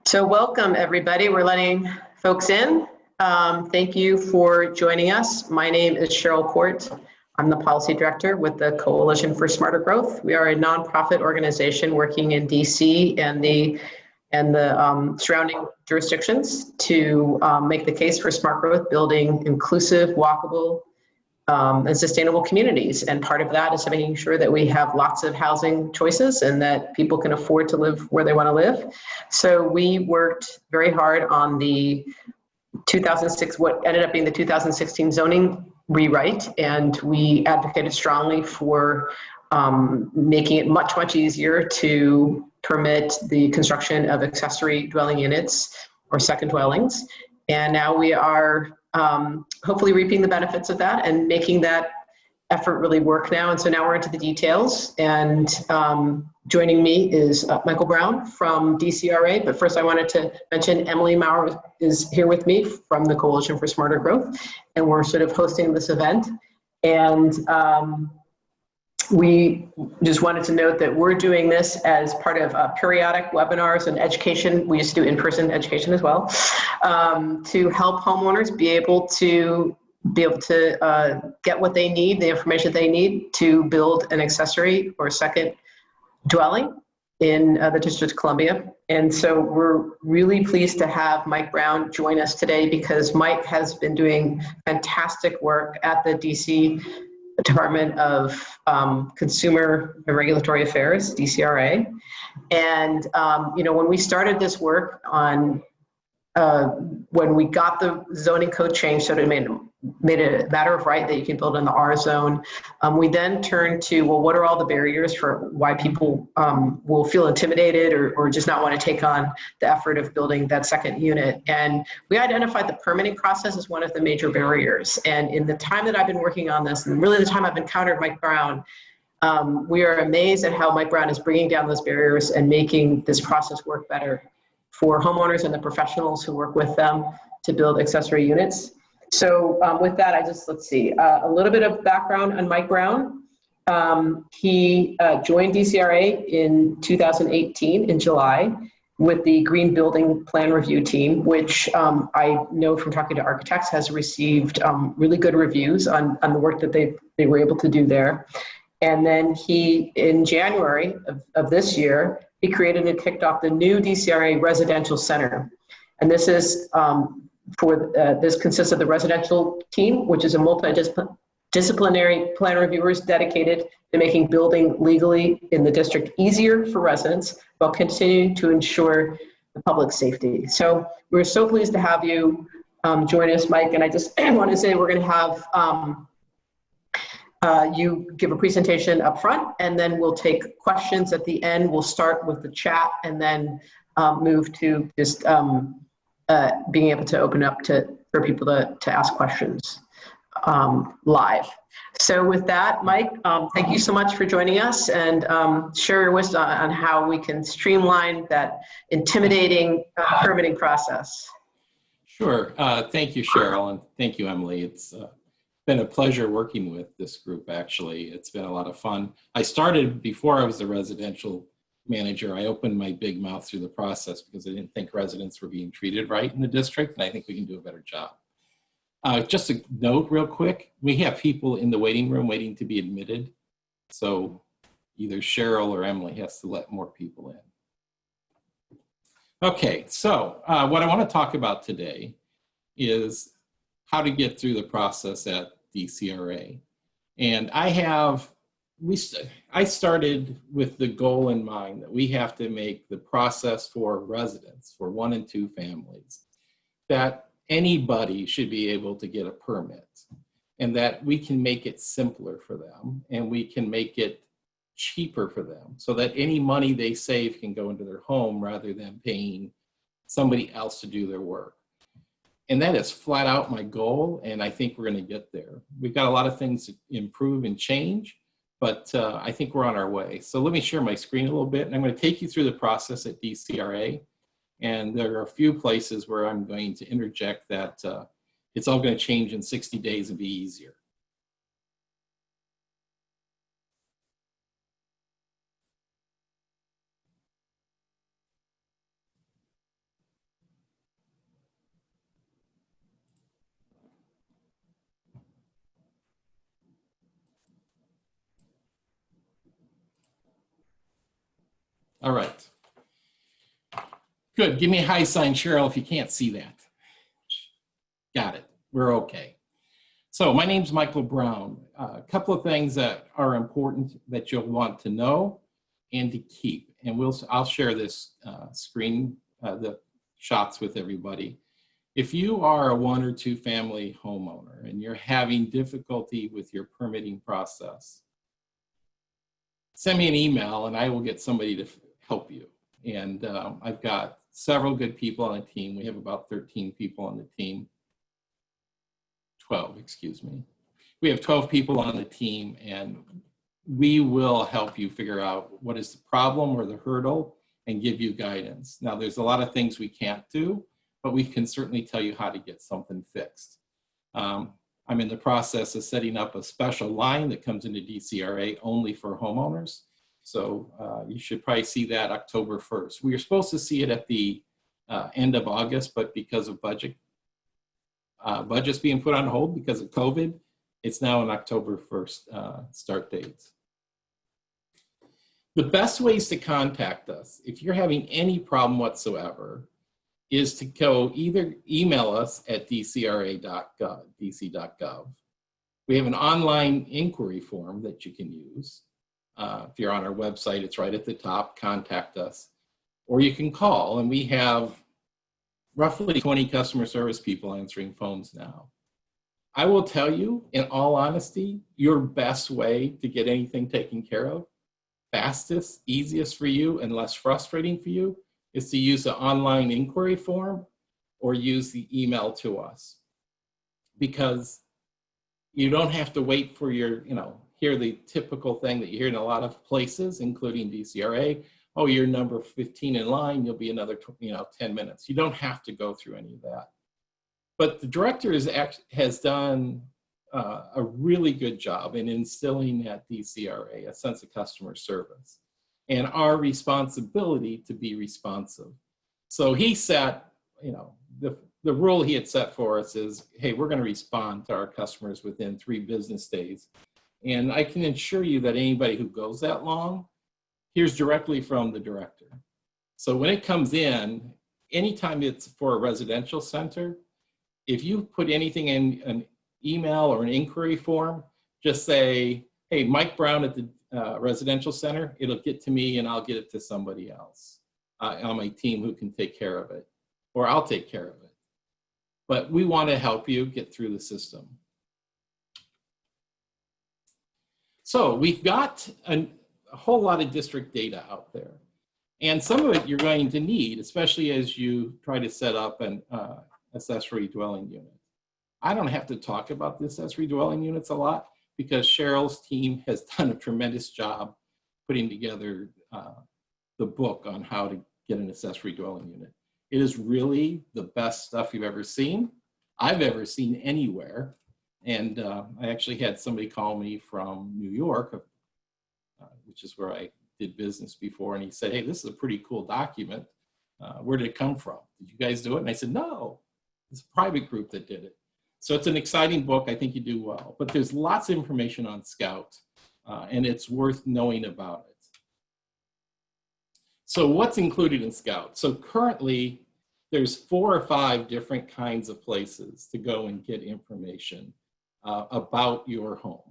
So welcome, everybody. We're letting folks in. Thank you for joining us. My name is Cheryl Court. I'm the Policy Director with the Coalition for Smarter Growth. We are a nonprofit organization working in DC and the surrounding jurisdictions to make the case for smart growth, building inclusive, walkable, and sustainable communities. And part of that is making sure that we have lots of housing choices and that people can afford to live where they want to live. So we worked very hard on the 2006, what ended up being the 2016 zoning rewrite, and we advocated strongly for making it much, much easier to permit the construction of accessory dwelling units or second dwellings. And now we are hopefully reaping the benefits of that and making that effort really work now. And so now we're into the details. And joining me is Michael Brown from DCRA. But first I wanted to mention Emily Maurer is here with me from the Coalition for Smarter Growth. And we're sort of hosting this event. And we just wanted to note that we're doing this as part of periodic webinars and education. We used to do in-person education as well, to help homeowners be able to get what they need, the information they need to build an accessory or second dwelling in the District of Columbia. And so we're really pleased to have Mike Brown join us today because Mike has been doing fantastic work at the DC Department of Consumer and Regulatory Affairs, DCRA. And, when we started this work on, when we got the zoning code changed so that it made it a matter of right that you can build in the R zone, we then turned to, well, what are all the barriers for why people will feel intimidated or just not want to take on the effort of building that second unit? And we identified the permitting process as one of the major barriers. And in the time that I've been working on this, and really the time I've encountered Mike Brown, we are amazed at how Mike Brown is bringing down those barriers and making this process work better for homeowners and the professionals who work with them to build accessory units. So with that, let's see, a little bit of background on Mike Brown. He joined DCRA in 2018 in July with the Green Building Plan Review team, which I know from talking to architects has received really good reviews on the work that they were able to do there. And then in January of this year, he created and kicked off the new DCRA Residential Center. And this is this consists of the residential team, which is a multidisciplinary plan reviewers dedicated to making building legally in the district easier for residents while continuing to ensure the public safety. So we're so pleased to have you join us, Mike. And I just want to say we're going to have you give a presentation up front, and then we'll take questions at the end. We'll start with the chat and then move to just being able to open up for people to ask questions live. So with that, Mike, thank you so much for joining us and share your wisdom on how we can streamline that intimidating permitting process. Sure. Thank you, Cheryl, and thank you, Emily. It's been a pleasure working with this group, actually. It's been a lot of fun. I started before I was a residential manager. I opened my big mouth through the process because I didn't think residents were being treated right in the district, and I think we can do a better job. Just a note real quick, we have people in the waiting room waiting to be admitted. So either Cheryl or Emily has to let more people in. Okay, so what I want to talk about today is how to get through the process at DCRA. And I started with the goal in mind that we have to make the process for residents, for 1 and 2 families, that anybody should be able to get a permit and that we can make it simpler for them and we can make it cheaper for them so that any money they save can go into their home rather than paying somebody else to do their work. And that is flat out my goal, and I think we're going to get there. We've got a lot of things to improve and change, but I think we're on our way. So let me share my screen a little bit, and I'm going to take you through the process at DCRA. And there are a few places where I'm going to interject that it's all going to change in 60 days and be easier. All right. Good. Give me a high sign, Cheryl, if you can't see that. Got it. We're okay. So my name's Michael Brown. A couple of things that are important that you'll want to know and to keep. And I'll share this screen, the shots with everybody. If you are a 1 or 2 family homeowner and you're having difficulty with your permitting process, send me an email and I will get somebody to help you. And I've got several good people on the team. We have about 13 people on the team. 12, excuse me. We have 12 people on the team, and we will help you figure out what is the problem or the hurdle and give you guidance. Now, there's a lot of things we can't do, but we can certainly tell you how to get something fixed. I'm in the process of setting up a special line that comes into DCRA only for homeowners. So you should probably see that October 1st. We were supposed to see it at the end of August, but because of budgets being put on hold because of COVID, it's now an October 1st start date. The best ways to contact us, if you're having any problem whatsoever, is to go either email us at dcra.gov, dc.gov. We have an online inquiry form that you can use. If you're on our website, it's right at the top, contact us. Or you can call, and we have roughly 20 customer service people answering phones now. I will tell you, in all honesty, your best way to get anything taken care of, fastest, easiest for you, and less frustrating for you, is to use the online inquiry form or use the email to us. Because you don't have to wait for your, hear the typical thing that you hear in a lot of places, including DCRA. Oh, you're number 15 in line, you'll be another 10 minutes. You don't have to go through any of that. But the director has done a really good job in instilling at DCRA a sense of customer service and our responsibility to be responsive. So he set, the rule he had set for us is, hey, we're going to respond to our customers within 3 business days. And I can assure you that anybody who goes that long hears directly from the director. So when it comes in, anytime it's for a residential center, if you put anything in an email or an inquiry form, just say, hey, Mike Brown at the residential center, it'll get to me and I'll get it to somebody else on my team who can take care of it, or I'll take care of it. But we want to help you get through the system. So we've got a whole lot of district data out there. And some of it you're going to need, especially as you try to set up an accessory dwelling unit. I don't have to talk about the accessory dwelling units a lot because Cheryl's team has done a tremendous job putting together the book on how to get an accessory dwelling unit. It is really the best stuff you've ever seen, I've ever seen anywhere. And I actually had somebody call me from New York, which is where I did business before, and he said, hey, this is a pretty cool document. Where did it come from? Did you guys do it? And I said, no, it's a private group that did it. So it's an exciting book. I think you do well. But there's lots of information on Scout, and it's worth knowing about it. So what's included in Scout? So currently, there's 4 or 5 different kinds of places to go and get information about your home.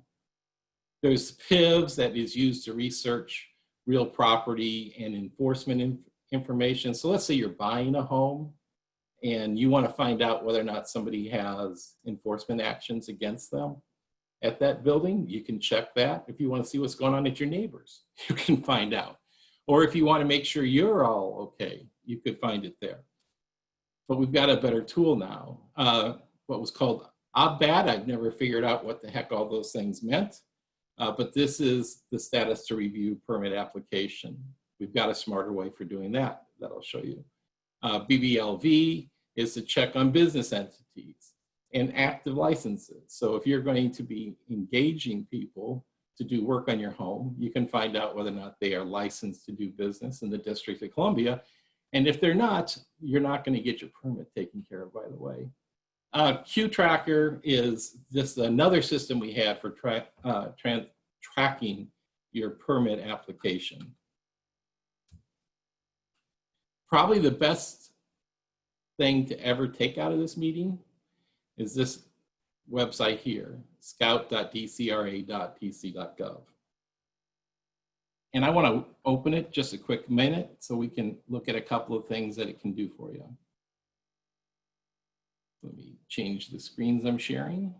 There's PIVs that is used to research real property and enforcement information. So let's say you're buying a home and you want to find out whether or not somebody has enforcement actions against them at that building. You can check that. If you want to see what's going on at your neighbors, you can find out. Or if you want to make sure you're all okay, you could find it there. But we've got a better tool now. What was called OBBAD, I've never figured out what the heck all those things meant. But this is the status to review permit application. We've got a smarter way for doing that I'll show you. BBLV is to check on business entities and active licenses. So if you're going to be engaging people to do work on your home, you can find out whether or not they are licensed to do business in the District of Columbia. And if they're not, you're not going to get your permit taken care of, by the way. Q Tracker is just another system we had for tracking your permit application. probably the best thing to ever take out of this meeting is this website here, scout.dcra.tc.gov. And I want to open it just a quick minute so we can look at a couple of things that it can do for you. Let me change the screens I'm sharing.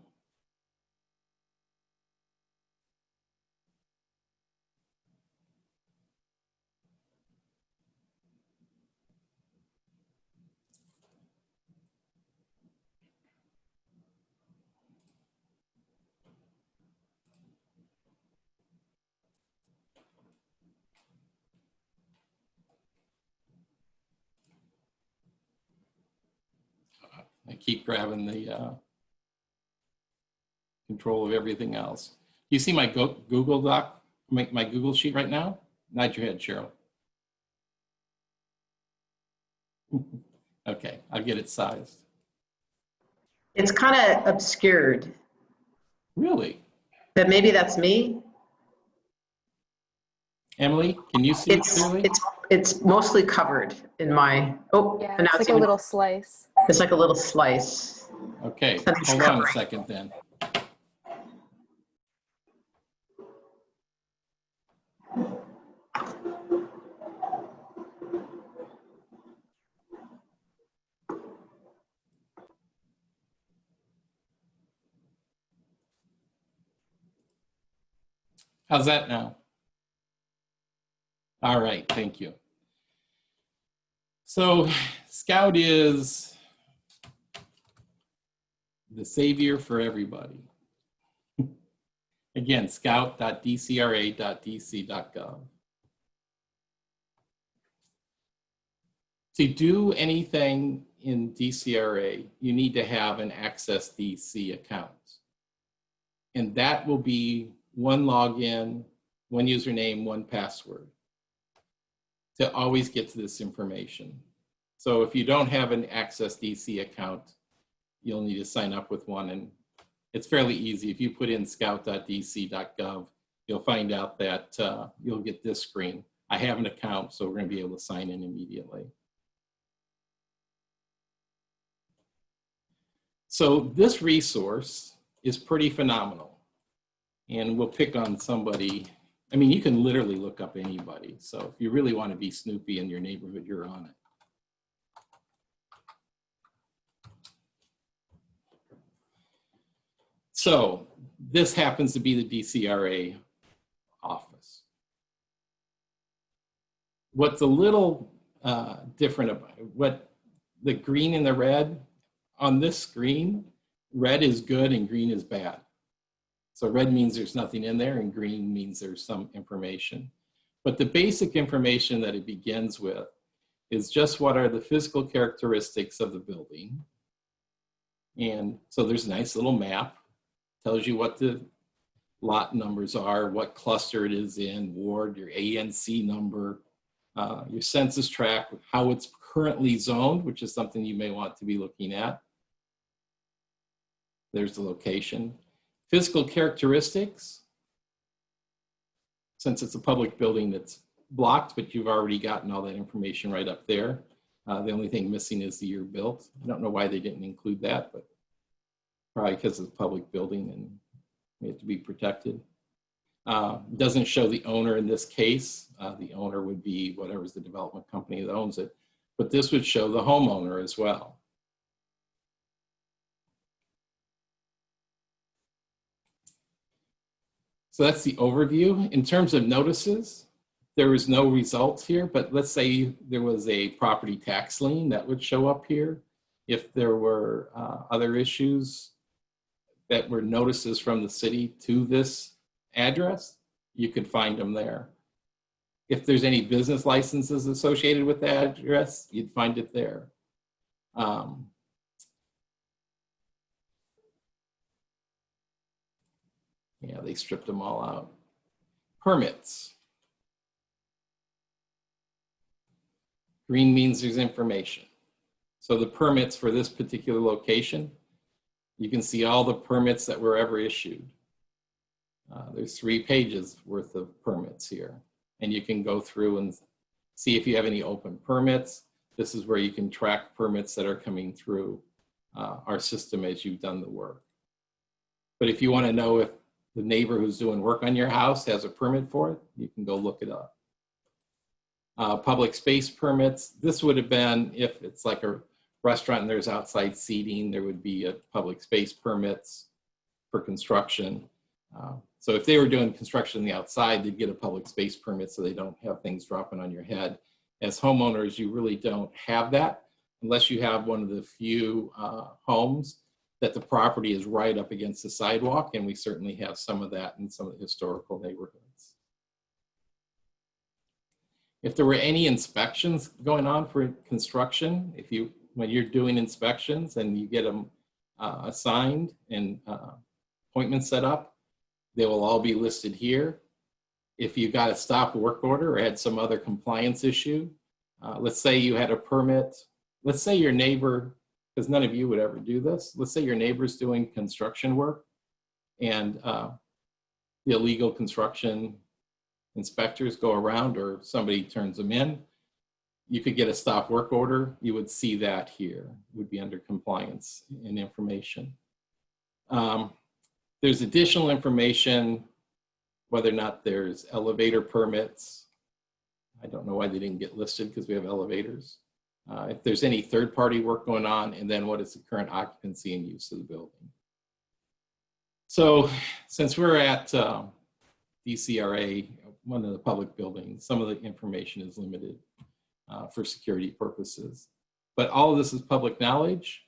I keep grabbing the control of everything else. You see my Google Doc, my Google Sheet right now? Nod your head, Cheryl. Okay, I'll get it sized. It's kind of obscured, Really? but maybe that's me. Emily, can you see it clearly? It's mostly covered in my, oh, Yeah, and now it's like a little slice. it's like a little slice. Okay, That it's hold on a covering. second then. How's that now? All right, thank you. So Scout is the savior for everybody. Again, scout.dcra.dc.gov. To do anything in DCRA, you need to have an Access DC account. And that will be one login, one username, one password to always get to this information. So if you don't have an Access DC account, you'll need to sign up with one, and it's fairly easy. If you put in scout.dc.gov, you'll find out that you'll get this screen. I have an account, so we're going to be able to sign in immediately. So this resource is pretty phenomenal, and we'll pick on somebody. I mean, you can literally look up anybody. So if you really want to be snoopy in your neighborhood, you're on it. So this happens to be the DCRA office. What's a little different about it, what the green and the red on this screen, red is good and green is bad. So red means there's nothing in there and green means there's some information. But the basic information that it begins with is just what are the physical characteristics of the building. And so there's a nice little map, tells you what the lot numbers are, what cluster it is in, ward, your ANC number, your census tract, how it's currently zoned, which is something you may want to be looking at. There's the location. Physical characteristics, since it's a public building that's blocked, but you've already gotten all that information right up there. The only thing missing is the year built. I don't know why they didn't include that, but probably because it's a public building and we have to be protected. Doesn't show the owner in this case. The owner would be whatever's the development company that owns it, but this would show the homeowner as well. So that's the overview. In terms of notices, there was no results here, but let's say there was a property tax lien that would show up here. If there were other issues that were notices from the city to this address, you could find them there. If there's any business licenses associated with the address, you'd find it there. Yeah, they stripped them all out. Permits. Green means there's information. So the permits for this particular location, you can see all the permits that were ever issued. There's 3 pages worth of permits here. And you can go through and see if you have any open permits. This is where you can track permits that are coming through our system as you've done the work. But if you want to know if the neighbor who's doing work on your house has a permit for it, you can go look it up. Public space permits, this would have been if it's like a restaurant and there's outside seating, there would be a public space permits for construction. So if they were doing construction on the outside, they'd get a public space permit so they don't have things dropping on your head. As homeowners, you really don't have that unless you have one of the few homes that the property is right up against the sidewalk, and we certainly have some of that in some of the historical neighborhoods. If there were any inspections going on for construction, when you're doing inspections and you get them assigned and appointments set up, they will all be listed here. If you got a stop work order or had some other compliance issue, let's say you had a permit, let's say your neighbor, because none of you would ever do this, let's say your neighbor's doing construction work and the illegal construction inspectors go around or somebody turns them in, you could get a stop work order. You would see that here, would be under compliance and information. There's additional information, whether or not there's elevator permits. I don't know why they didn't get listed because we have elevators. If there's any third-party work going on, and then what is the current occupancy and use of the building. So since we're at DCRA, one of the public buildings, some of the information is limited for security purposes. But all of this is public knowledge,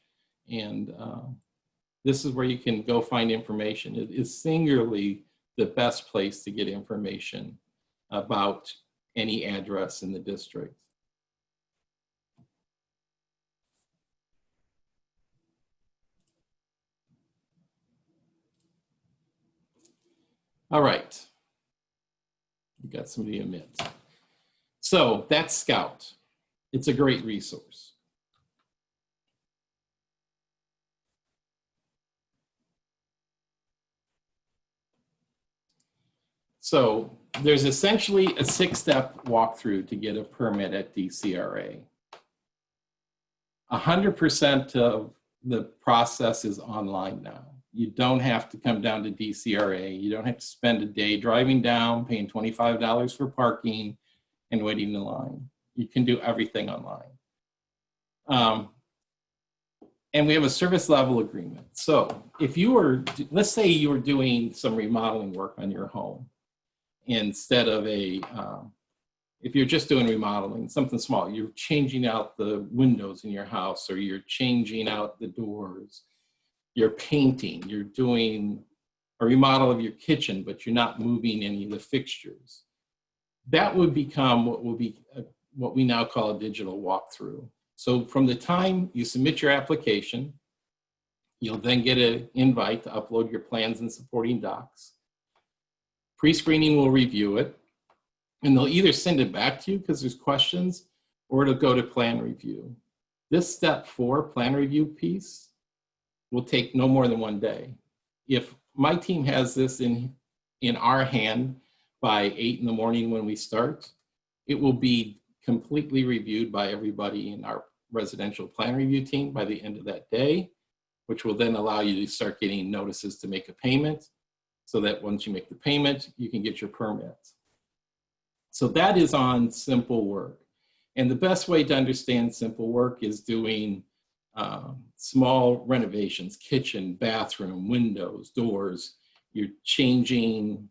and this is where you can go find information. It is singularly the best place to get information about any address in the district. All right, we got somebody to omit. So that's Scout. It's a great resource. So there's essentially a 6-step walkthrough to get a permit at DCRA. 100% of the process is online now. You don't have to come down to DCRA. You don't have to spend a day driving down, paying $25 for parking and waiting in line. You can do everything online. And we have a service level agreement. So if you were, let's say you were doing some remodeling work on your home, instead of if you're just doing remodeling, something small, you're changing out the windows in your house, or you're changing out the doors, you're painting, you're doing a remodel of your kitchen, but you're not moving any of the fixtures. That would become what we now call a digital walkthrough. So from the time you submit your application, you'll then get an invite to upload your plans and supporting docs. Pre-screening will review it, and they'll either send it back to you because there's questions, or it'll go to plan review. This step 4 plan review piece will take no more than 1 day. If my team has this in our hand by 8 in the morning when we start, it will be completely reviewed by everybody in our residential plan review team by the end of that day, which will then allow you to start getting notices to make a payment, so that once you make the payment, you can get your permit. So that is on simple work. And the best way to understand simple work is doing small renovations, kitchen, bathroom, windows, doors. You're changing,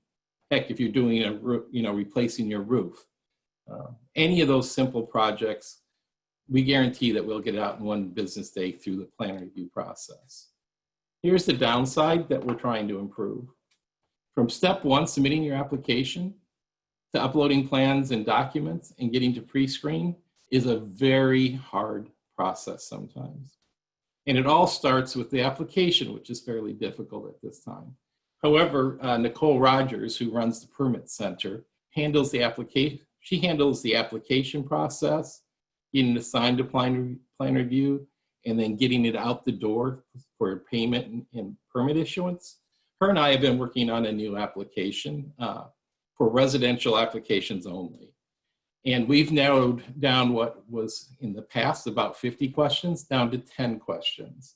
heck, if you're doing a replacing your roof. Any of those simple projects, we guarantee that we'll get it out in 1 business day through the plan review process. Here's the downside that we're trying to improve. From step 1, submitting your application, to uploading plans and documents and getting to pre-screen is a very hard process sometimes. And it all starts with the application, which is fairly difficult at this time. However, Nicole Rogers, who runs the Permit Center, handles the application. She handles the application process, getting it assigned to plan review, and then getting it out the door for payment and permit issuance. Her and I have been working on a new application for residential applications only. And we've narrowed down what was in the past about 50 questions down to 10 questions.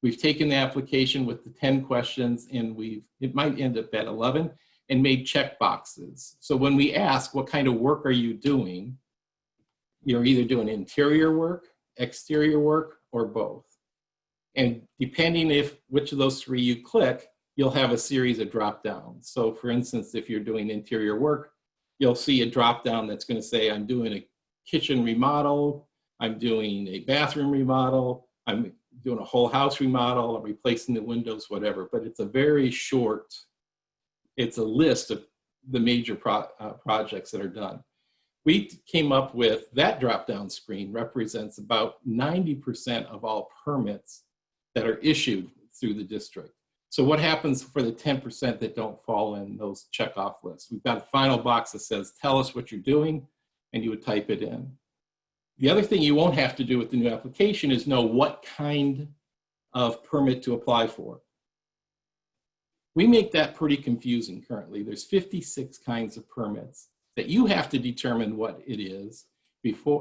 We've taken the application with the 10 questions and it might end up at 11 and made check boxes. So when we ask, what kind of work are you doing? You're either doing interior work, exterior work, or both. And depending which of those three you click, you'll have a series of drop downs. So for instance, if you're doing interior work, you'll see a drop down that's going to say, I'm doing a kitchen remodel, I'm doing a bathroom remodel, I'm doing a whole house remodel, I'm replacing the windows, whatever. But it's a very short, it's a list of the major projects that are done. We came up with that drop down screen represents about 90% of all permits that are issued through the district. So what happens for the 10% that don't fall in those checkoff lists? We've got a final box that says, tell us what you're doing, and you would type it in. The other thing you won't have to do with the new application is know what kind of permit to apply for. We make that pretty confusing currently. There's 56 kinds of permits that you have to determine what it is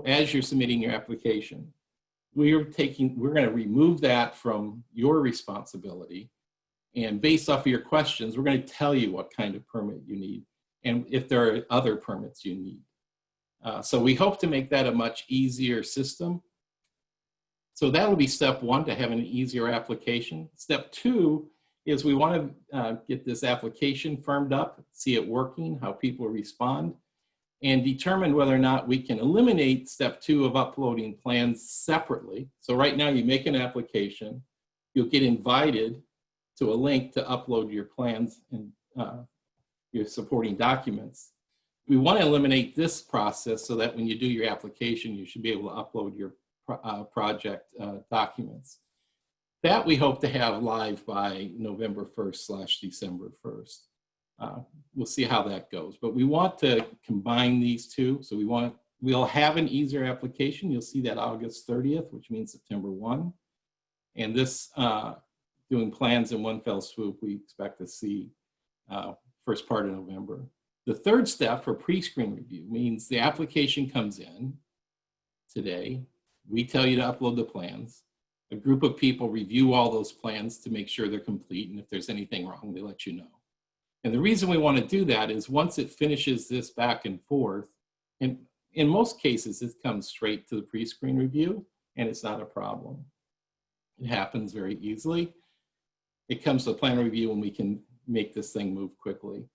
as you're submitting your application. We're going to remove that from your responsibility. And based off of your questions, we're going to tell you what kind of permit you need and if there are other permits you need. So we hope to make that a much easier system. So that will be step one, to have an easier application. Step two is we want to get this application firmed up, see it working, how people respond, and determine whether or not we can eliminate step two of uploading plans separately. So right now you make an application, you'll get invited to a link to upload your plans and your supporting documents. We want to eliminate this process so that when you do your application, you should be able to upload your project documents. That we hope to have live by November 1st / December 1st. We'll see how that goes, but we want to combine these two. So we'll have an easier application. You'll see that August 30th, which means September 1. And this doing plans in one fell swoop, we expect to see first part of November. The third step for pre-screen review means the application comes in today. We tell you to upload the plans. A group of people review all those plans to make sure they're complete, and if there's anything wrong, they let you know. And the reason we want to do that is once it finishes this back and forth, and in most cases, it comes straight to the pre-screen review, and it's not a problem. It happens very easily. It comes to the plan review, and we can make this thing move quickly.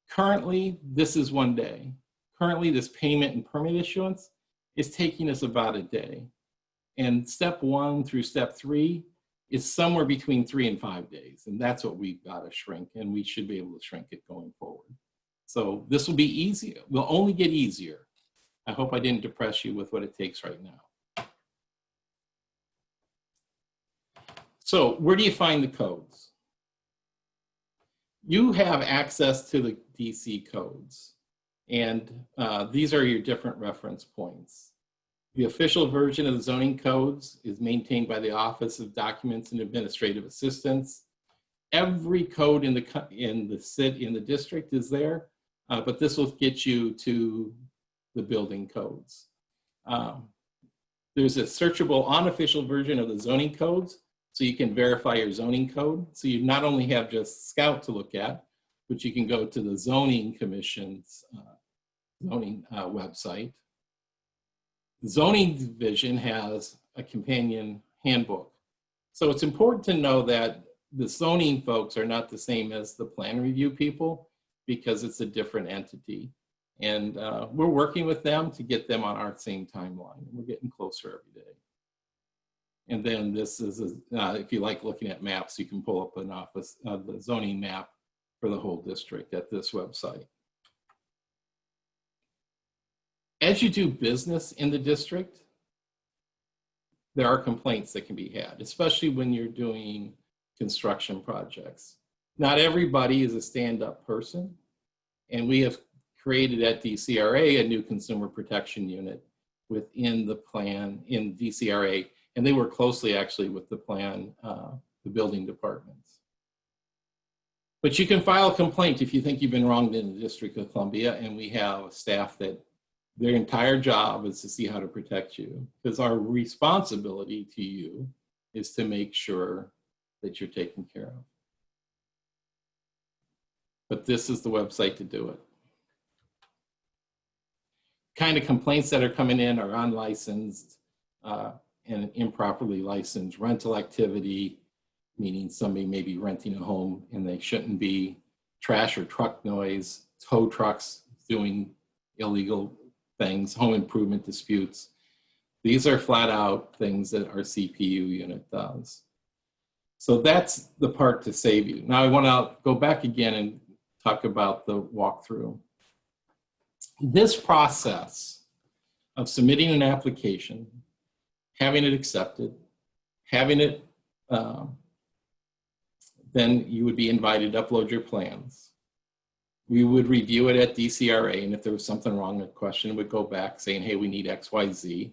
Currently, this is 1 day. Currently, this payment and permit issuance is taking us about a day. And step 1 through step 3 is somewhere between 3 and 5 days. And that's what we've got to shrink, and we should be able to shrink it going forward. So this will be easier. Will only get easier. I hope I didn't depress you with what it takes right now. So where do you find the codes? You have access to the DC codes, and these are your different reference points. The official version of the zoning codes is maintained by the Office of Documents and Administrative Assistance. Every code in the district is there, but this will get you to the building codes. There's a searchable unofficial version of the zoning codes, so you can verify your zoning code. So you not only have just Scout to look at, but you can go to the Zoning Commission's zoning website. The Zoning Division has a companion handbook. So it's important to know that the zoning folks are not the same as the plan review people because it's a different entity. And we're working with them to get them on our same timeline. We're getting closer every day. And then this is, if you like looking at maps, you can pull up the zoning map for the whole district at this website. As you do business in the district, there are complaints that can be had, especially when you're doing construction projects. Not everybody is a stand-up person, and we have created at DCRA a new consumer protection unit within the plan in DCRA, and they work closely actually with the plan, the building departments. But you can file a complaint if you think you've been wronged in the District of Columbia, and we have staff that Their entire job is to see how to protect you, because our responsibility to you is to make sure that you're taken care of. But this is the website to do it. Kind of complaints that are coming in are unlicensed and improperly licensed rental activity, meaning somebody may be renting a home and they shouldn't be, trash or truck noise, tow trucks doing illegal things, home improvement disputes. These are flat out things that our CPU unit does. So that's the part to save you. Now I want to go back again and talk about the walkthrough. This process of submitting an application, having it accepted, having it, then you would be invited to upload your plans. We would review it at DCRA, and if there was something wrong, a question would go back saying, hey, we need X, Y, Z.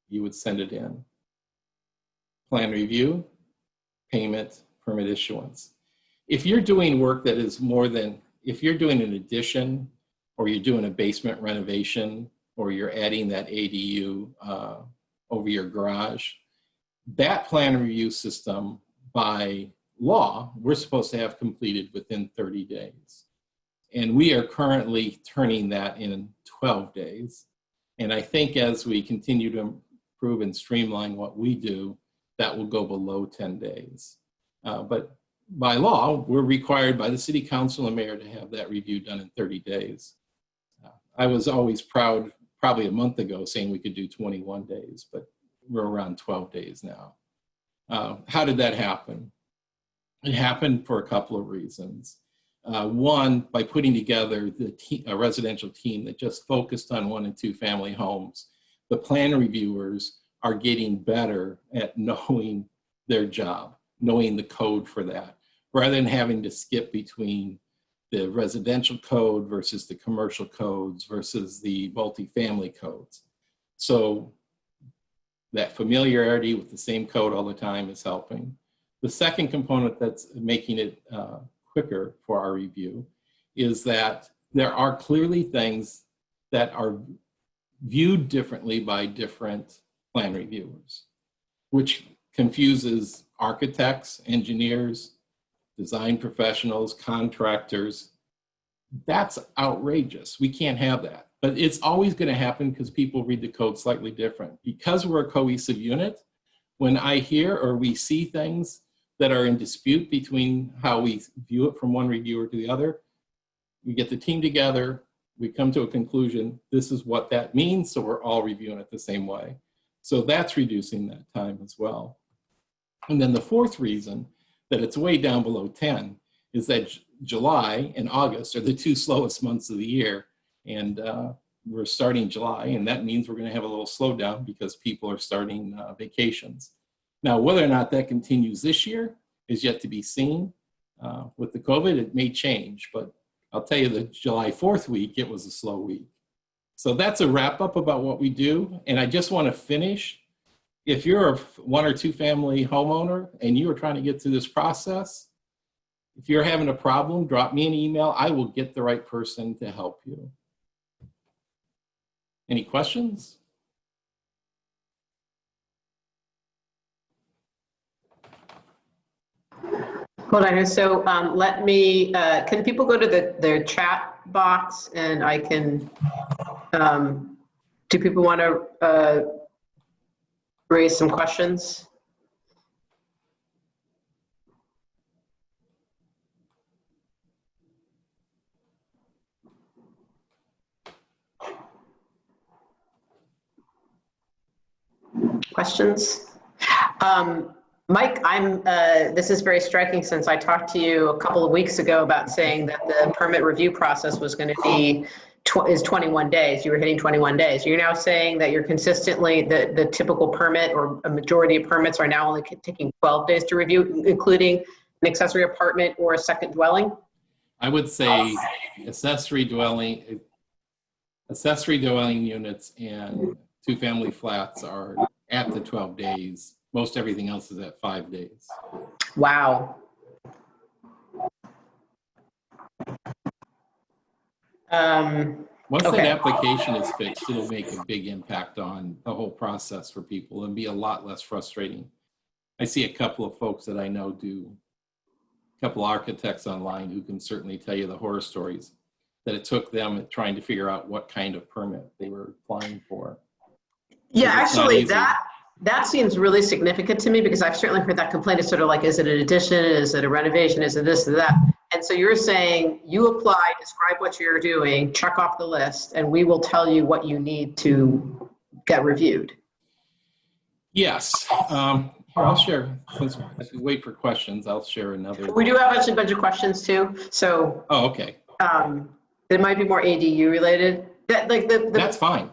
You would send it in. Plan review, payment, permit issuance. If you're doing work that is more than, if you're doing an addition, or you're doing a basement renovation, or you're adding that ADU over your garage, that plan review system, by law, we're supposed to have completed within 30 days. And we are currently turning that in 12 days. And I think as we continue to improve and streamline what we do, that will go below 10 days. But by law, we're required by the city council and mayor to have that review done in 30 days. I was always proud, probably a month ago, saying we could do 21 days, but we're around 12 days now. How did that happen? It happened for a couple of reasons. One, by putting together a residential team that just focused on 1 and 2 family homes. The plan reviewers are getting better at knowing their job, knowing the code for that, rather than having to skip between the residential code versus the commercial codes versus the multifamily codes. So that familiarity with the same code all the time is helping. The second component that's making it quicker for our review is that there are clearly things that are viewed differently by different plan reviewers, which confuses architects, engineers, design professionals, contractors. That's outrageous. We can't have that. But it's always going to happen because people read the code slightly different. Because we're a cohesive unit, when I hear or we see things that are in dispute between how we view it from one reviewer to the other, we get the team together, we come to a conclusion, this is what that means, so we're all reviewing it the same way. So that's reducing that time as well. And then the fourth reason that it's way down below 10 is that July and August are the 2 slowest months of the year. And we're starting July, and that means we're gonna have a little slowdown because people are starting vacations. Now, whether or not that continues this year is yet to be seen. With the COVID, it may change, but I'll tell you the July 4th week, it was a slow week. So that's a wrap up about what we do. And I just want to finish. If you're a 1 or 2 family homeowner and you are trying to get through this process, if you're having a problem, drop me an email. I will get the right person to help you. Any questions? Hold on. So let me, can people go to the chat box and I can, do people want to raise some questions? Questions? Mike, this is very striking since I talked to you a couple of weeks ago about saying that the permit review process was going to be is 21 days. You were hitting 21 days. You're now saying that you're consistently, the typical permit or a majority of permits are now only taking 12 days to review, including an accessory apartment or a second dwelling? I would say accessory dwelling units and 2-family flats are at the 12 days. Most everything else is at 5 days. Wow. Once Okay. that application is fixed, it'll make a big impact on the whole process for people and be a lot less frustrating. I see a couple of folks that I know do, a couple architects online who can certainly tell you the horror stories that it took them trying to figure out what kind of permit they were applying for. Yeah, It's not actually, easy. that seems really significant to me because I've certainly heard that complaint. It's sort of like, is it an addition? Is it a renovation? Is it this or that? And so you're saying you apply, describe what you're doing, check off the list, and we will tell you what you need to get reviewed. Yes. Here, I'll share, since we wait for questions, I'll share another. We do have a bunch of questions too. So Oh, okay. it might be more ADU related. That's fine.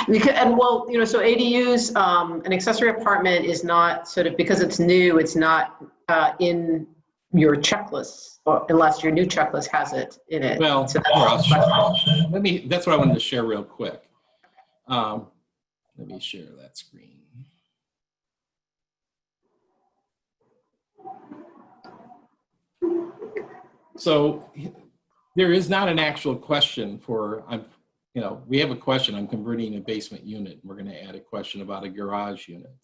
And well, you know, so ADUs, an accessory apartment is not sort of, because it's new, it's not in your checklist, unless your new checklist has it in it. Well, so that's what I wanted to share real quick. Let me share that screen. So there is not an actual question for, we have a question on converting a basement unit, and we're going to add a question about a garage unit.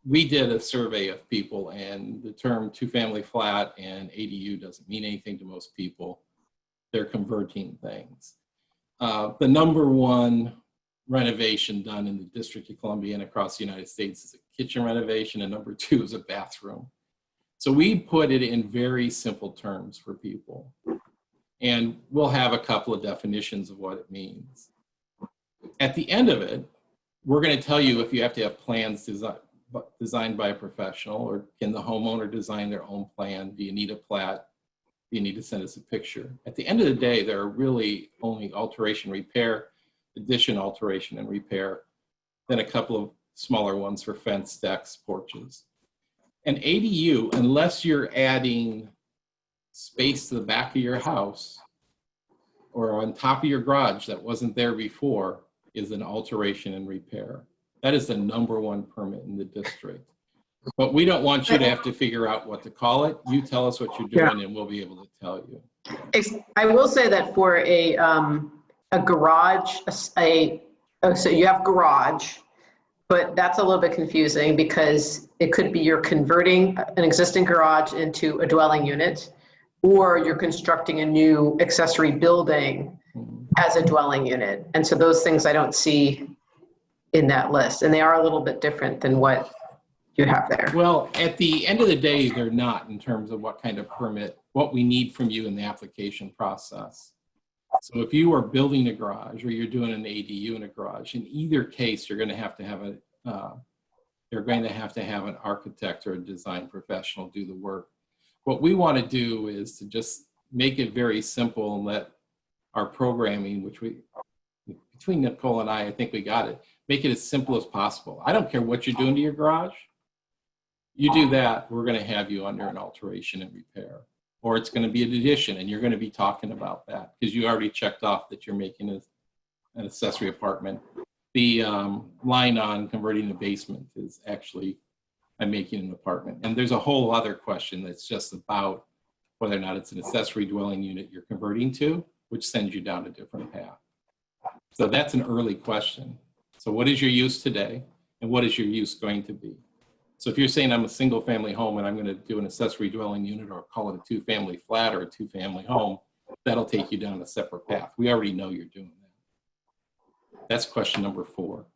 We did a survey of people, and the term two-family flat and ADU doesn't mean anything to most people. They're converting things. The number one renovation done in the District of Columbia and across the United States is a kitchen renovation, and number two is a bathroom. So we put it in very simple terms for people. And we'll have a couple of definitions of what it means. At the end of it, we're going to tell you if you have to have plans designed by a professional, or can the homeowner design their own plan? Do you need a plat? Do you need to send us a picture? At the end of the day, there are really only alteration, repair, addition, alteration, and repair, then a couple of smaller ones for fence, decks, porches. An ADU, unless you're adding space to the back of your house or on top of your garage that wasn't there before, is an alteration and repair. That is the number one permit in the district. But we don't want you to have to figure out what to call it. You tell us what you're doing, and we'll be able to tell you. I will say that for a garage, so you have garage, but that's a little bit confusing because it could be you're converting an existing garage into a dwelling unit, or you're constructing a new accessory building as a dwelling unit. And so those things I don't see in that list, and they are a little bit different than what you have there. Well, at the end of the day, they're not, in terms of what kind of permit, what we need from you in the application process. So if you are building a garage or you're doing an ADU in a garage, in either case, you're going to have to have an architect or a design professional do the work. What we want to do is to just make it very simple and let our programming, which between Nicole and I think we got it, make it as simple as possible. I don't care what you're doing to your garage. You do that, we're going to have you under an alteration and repair. Or it's going to be an addition, and you're going to be talking about that because you already checked off that you're making an accessory apartment. The line on converting a basement is actually, I'm making an apartment. And there's a whole other question that's just about whether or not it's an accessory dwelling unit you're converting to, which sends you down a different path. So that's an early question. So what is your use today, and what is your use going to be? So if you're saying I'm a single family home and I'm going to do an accessory dwelling unit or call it a two-family flat or a two-family home, that'll take you down a separate path. We already know you're doing that. That's question number 4.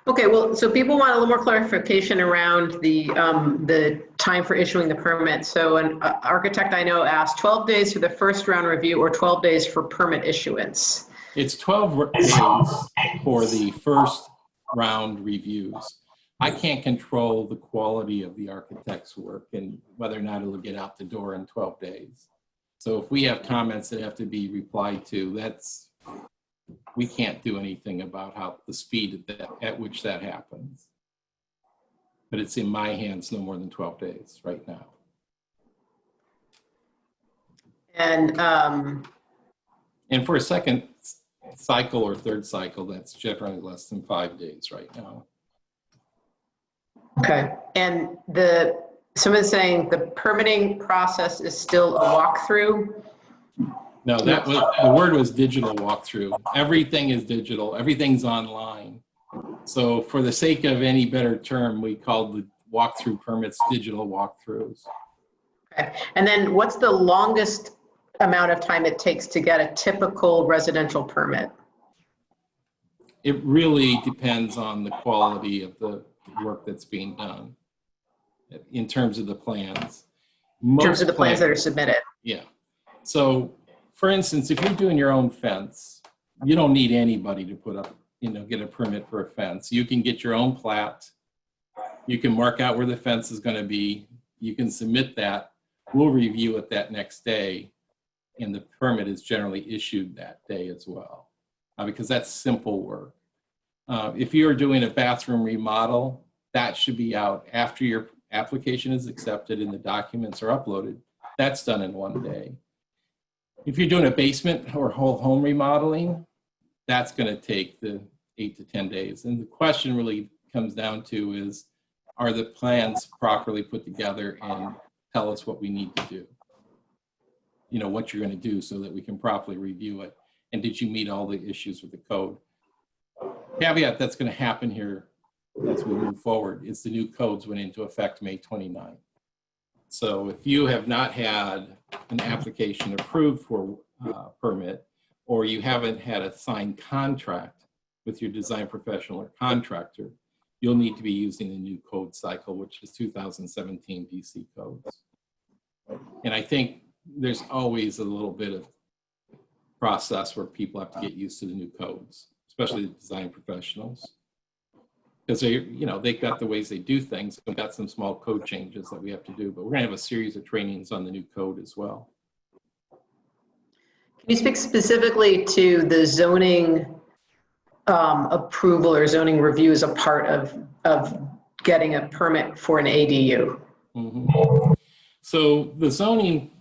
Okay, well, so people want a little more clarification around the time for issuing the permit. So an architect I know asked 12 days for the first round review or 12 days for permit issuance. It's 12 days for the first round reviews. I can't control the quality of the architect's work and whether or not it'll get out the door in 12 days. So if we have comments that have to be replied to, we can't do anything about how the speed at which that happens. But it's in my hands no more than 12 days right now. And for a second cycle or third cycle, that's generally less than 5 days right now. okay, and someone's saying the permitting process is still a walkthrough. No, that was, the word was digital walkthrough. Everything is digital. Everything's online. So for the sake of any better term, we called the walkthrough permits digital walkthroughs. Okay. And then what's the longest amount of time it takes to get a typical residential permit? It really depends on the quality of the work that's being done in terms of the plans. In terms of the plans that are submitted? Yeah. So for instance, if you're doing your own fence, you don't need anybody to put up, get a permit for a fence. You can get your own plat. You can mark out where the fence is going to be. You can submit that. We'll review it that next day. And the permit is generally issued that day as well, because that's simple work. If you're doing a bathroom remodel, that should be out after your application is accepted and the documents are uploaded. That's done in one day. If you're doing a basement or whole home remodeling, that's going to take the 8 to 10 days. And the question really comes down to is, are the plans properly put together and tell us what we need to do? What you're going to do so that we can properly review it. And did you meet all the issues with the code? Caveat that's going to happen here as we move forward is the new codes went into effect May 29th. So if you have not had an application approved for permit, or you haven't had a signed contract with your design professional or contractor, you'll need to be using the new code cycle, which is 2017 DC codes. And I think there's always a little bit of process where people have to get used to the new codes, especially the design professionals. Because they've got the ways they do things. We've got some small code changes that we have to do, but we're gonna have a series of trainings on the new code as well. Can you speak specifically to the zoning approval or zoning review as a part of getting a permit for an ADU? Mm-hmm. So the zoning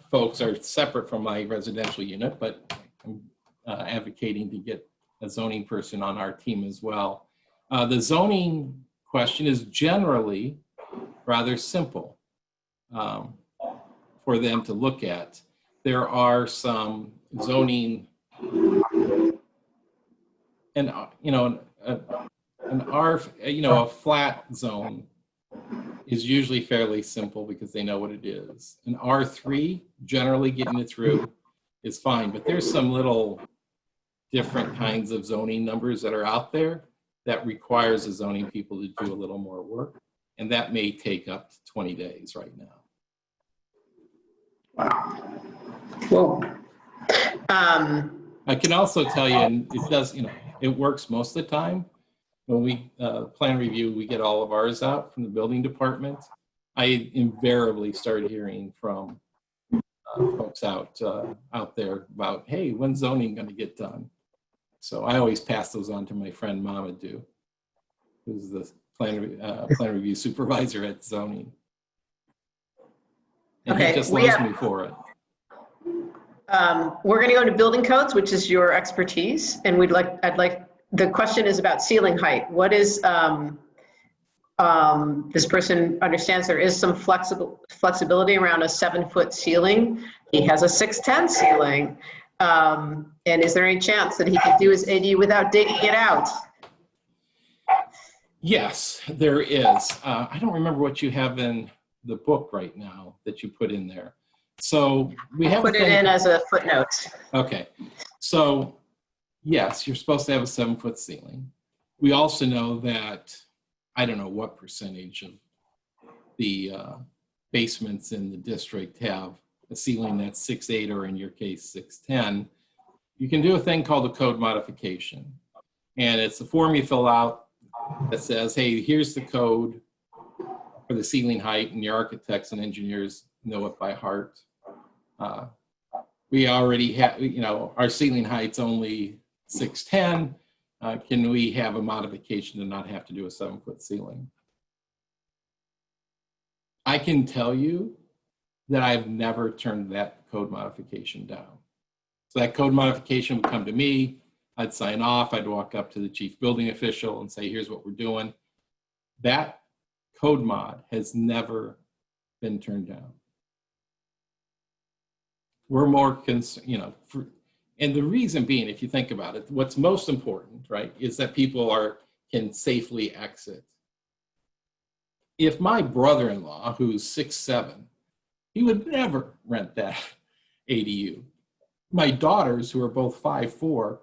folks are separate from my residential unit, but I'm advocating to get a zoning person on our team as well. The zoning question is generally rather simple for them to look at. There are some zoning, and a flat zone is usually fairly simple because they know what it is. An R3, generally getting it through is fine, but there's some little different kinds of zoning numbers that are out there that requires the zoning people to do a little more work. And that may take up to 20 days right now. Wow. Whoa. I can also tell you, and it does, it works most of the time. When we plan review, we get all of ours out from the building department. I invariably start hearing from folks out there about, hey, when's zoning going to get done? So I always pass those on to my friend Mamadou, who's the plan review supervisor at zoning. And he just loves me for it. We're going to go to building codes, which is your expertise, and the question is about ceiling height. What is, this person understands there is some flexibility around a 7-foot ceiling. He has a 6'10" ceiling. And is there any chance that he could do his ADU without digging it out? Yes, there is. I don't remember what you have in the book right now that you put in there. So we have put it in as a footnote. Okay. So yes, you're supposed to have a 7-foot ceiling. We also know that, I don't know what percentage of the basements in the district have a ceiling that's 6'8", or in your case, 6'10". You can do a thing called a code modification. And it's a form you fill out that says, hey, here's the code for the ceiling height, and your architects and engineers know it by heart. We already have, our ceiling height's only 6'10". Can we have a modification to not have to do a 7-foot ceiling? I can tell you that I've never turned that code modification down. So that code modification would come to me, I'd sign off, I'd walk up to the chief building official and say, here's what we're doing. That code mod has never been turned down. we're more concerned, and the reason being, if you think about it, what's most important, right, is that people can safely exit. If my brother-in-law, who's 6'7", he would never rent that ADU. My daughters, who are both 5'4",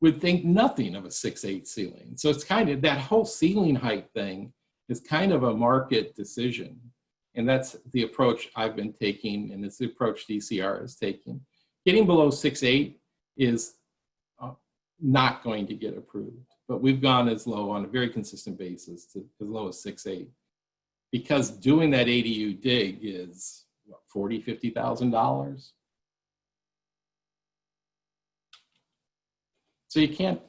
would think nothing of a 6'8" ceiling. So it's kind of, that whole ceiling height thing is kind of a market decision. And that's the approach I've been taking, and it's the approach DCRA is taking. Getting below 6'8" is not going to get approved, but we've gone as low on a very consistent basis to as low as 6'8", because doing that ADU dig is what, $40,000, $50,000. So you can't,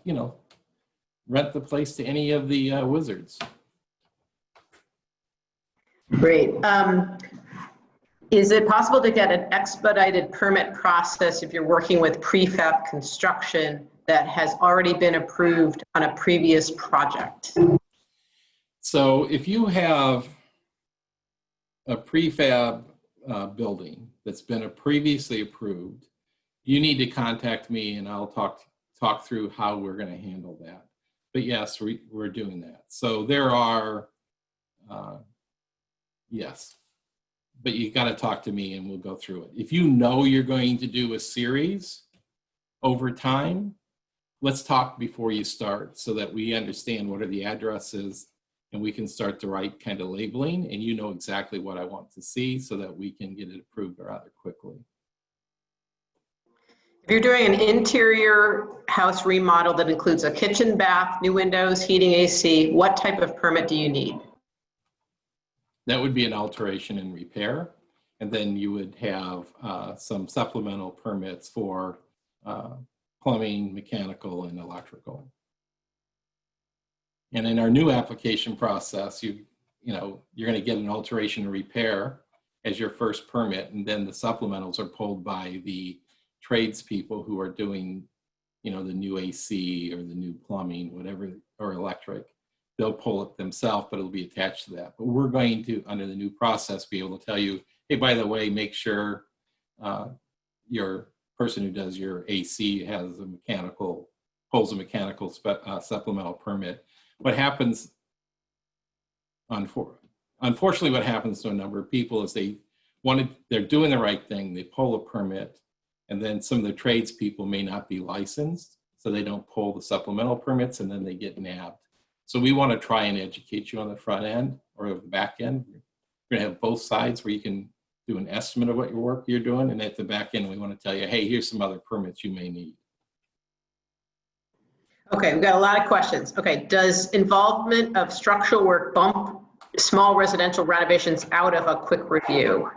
rent the place to any of the wizards. Great. Is it possible to get an expedited permit process if you're working with prefab construction that has already been approved on a previous project? So if you have a prefab building that's been previously approved, you need to contact me and I'll talk through how we're going to handle that. But yes, we're doing that. So there are, yes, but you got to talk to me and we'll go through it. If you know you're going to do a series over time, let's talk before you start so that we understand what are the addresses and we can start the right kind of labeling, and you know exactly what I want to see so that we can get it approved rather quickly. If you're doing an interior house remodel that includes a kitchen, bath, new windows, heating, AC, what type of permit do you need? That would be an alteration and repair. And then you would have some supplemental permits for plumbing, mechanical, and electrical. And in our new application process, you're going to get an alteration and repair as your first permit, and then the supplementals are pulled by the tradespeople who are doing, the new AC or the new plumbing, whatever, or electric. They'll pull it themselves, but it'll be attached to that. But we're going to, under the new process, be able to tell you, hey, by the way, make sure your person who does your AC has pulls a mechanical supplemental permit. What happens, unfortunately, what happens to a number of people is they're doing the right thing, they pull a permit, and then some of the tradespeople may not be licensed, so they don't pull the supplemental permits, and then they get nabbed. So we want to try and educate you on the front end or the back end. We're going to have both sides where you can do an estimate of what your work you're doing, and at the back end, we want to tell you, hey, here's some other permits you may need. Okay, we've got a lot of questions. Okay, does involvement of structural work bump small residential renovations out of a quick review?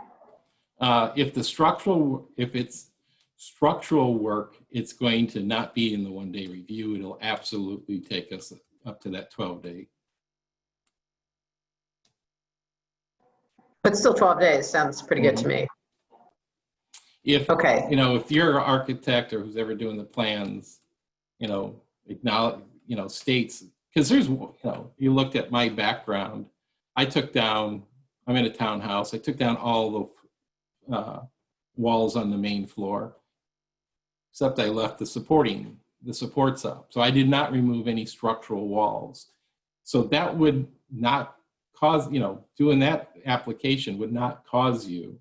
If it's structural work, it's going to not be in the one-day review. It'll absolutely take us up to that 12-day. But still 12 days sounds pretty good to me. If, okay. If you're an architect or who's ever doing the plans, acknowledge, states, because there's, you looked at my background, I'm in a townhouse, I took down all the walls on the main floor, except I left the supports up. So I did not remove any structural walls. So that would not cause, doing that application would not cause you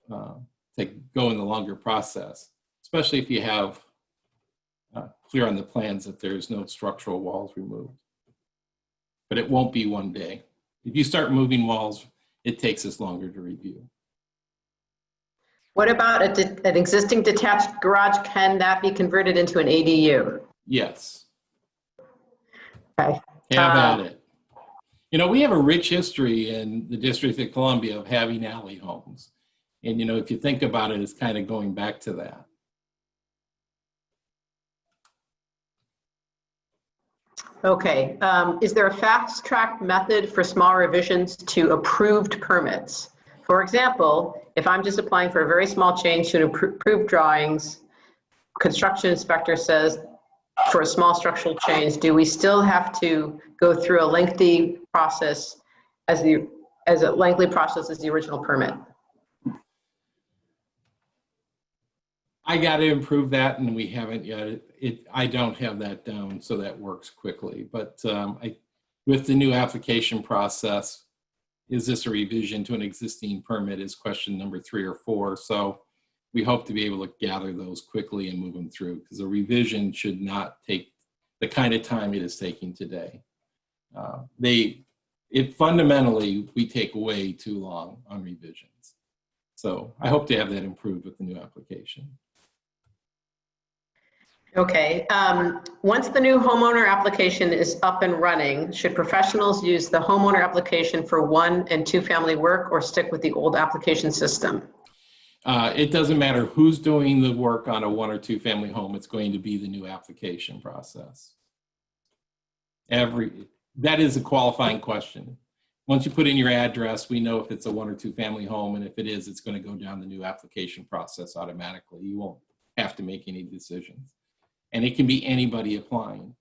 to go in the longer process, especially if you have clear on the plans that there's no structural walls removed. But it won't be one day. If you start moving walls, it takes us longer to review. What about an existing detached garage? Can that be converted into an ADU? Yes. Okay. Have at it. We have a rich history in the District of Columbia of having alley homes. And, if you think about it, it's kind of going back to that. Okay. Is there a fast-track method for small revisions to approved permits? For example, if I'm just applying for a very small change to approved drawings, construction inspector says for a small structural change, do we still have to go through a lengthy process as lengthy process as the original permit? I got to improve that, and we haven't yet. I don't have that down, so that works quickly. But with the new application process, is this a revision to an existing permit is question number 3 or 4. So we hope to be able to gather those quickly and move them through, because a revision should not take the kind of time it is taking today. Fundamentally, we take way too long on revisions. So I hope to have that improved with the new application. Okay, once the new homeowner application is up and running, should professionals use the homeowner application for 1 and 2 family work or stick with the old application system? It doesn't matter who's doing the work on a 1 or 2 family home, it's going to be the new application process. That is a qualifying question. Once you put in your address, we know if it's a 1 or 2 family home, and if it is, it's going to go down the new application process automatically. You won't have to make any decisions. And it can be anybody applying.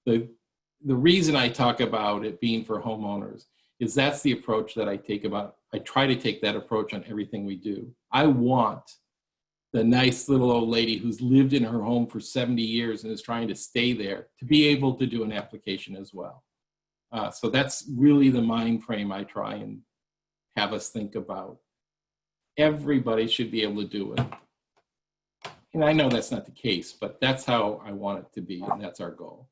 The reason I talk about it being for homeowners is that's the approach that I take I try to take that approach on everything we do. I want the nice little old lady who's lived in her home for 70 years and is trying to stay there to be able to do an application as well. So that's really the mind frame I try and have us think about. Everybody should be able to do it. And I know that's not the case, but that's how I want it to be, and that's our goal.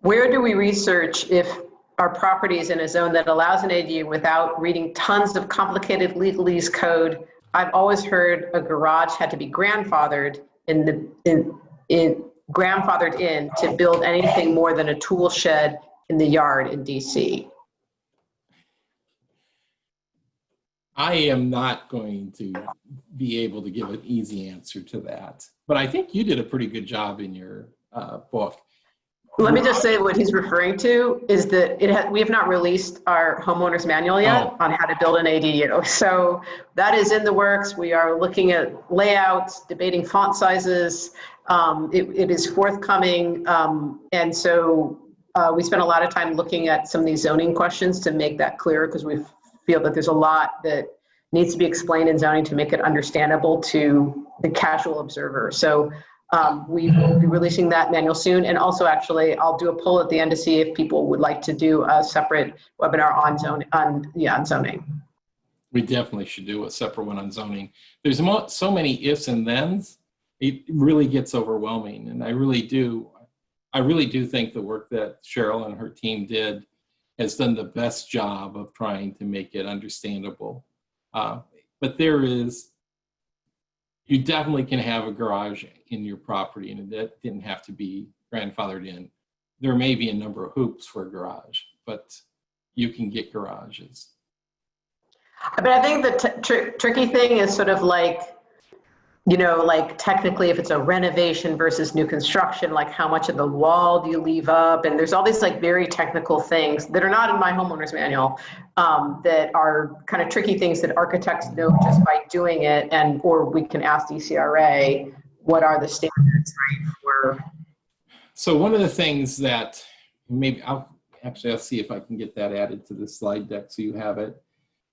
Where do we research if our property is in a zone that allows an ADU without reading tons of complicated legalese code? I've always heard a garage had to be grandfathered grandfathered in to build anything more than a tool shed in the yard in DC. I am not going to be able to give an easy answer to that, but I think you did a pretty good job in your book. Let me just say what he's referring to is that we have not released our homeowner's manual yet on how to build an ADU. So that is in the works. We are looking at layouts, debating font sizes. It is forthcoming. And so we spent a lot of time looking at some of these zoning questions to make that clearer, because we feel that there's a lot that needs to be explained in zoning to make it understandable to the casual observer. So we will be releasing that manual soon. And also, actually, I'll do a poll at the end to see if people would like to do a separate webinar on zoning. We definitely should do a separate one on zoning. There's so many ifs and thens, it really gets overwhelming. And I really do think the work that Cheryl and her team did has done the best job of trying to make it understandable. But you definitely can have a garage in your property, and that didn't have to be grandfathered in. There may be a number of hoops for a garage, but you can get garages. But I think the tricky thing is sort of like, like technically if it's a renovation versus new construction, like how much of the wall do you leave up? And there's all these like very technical things that are not in my homeowner's manual that are kind of tricky things that architects know just by doing it, or we can ask DCRA, what are the standards, right? So one of the things that maybe I'll see if I can get that added to the slide deck so you have it.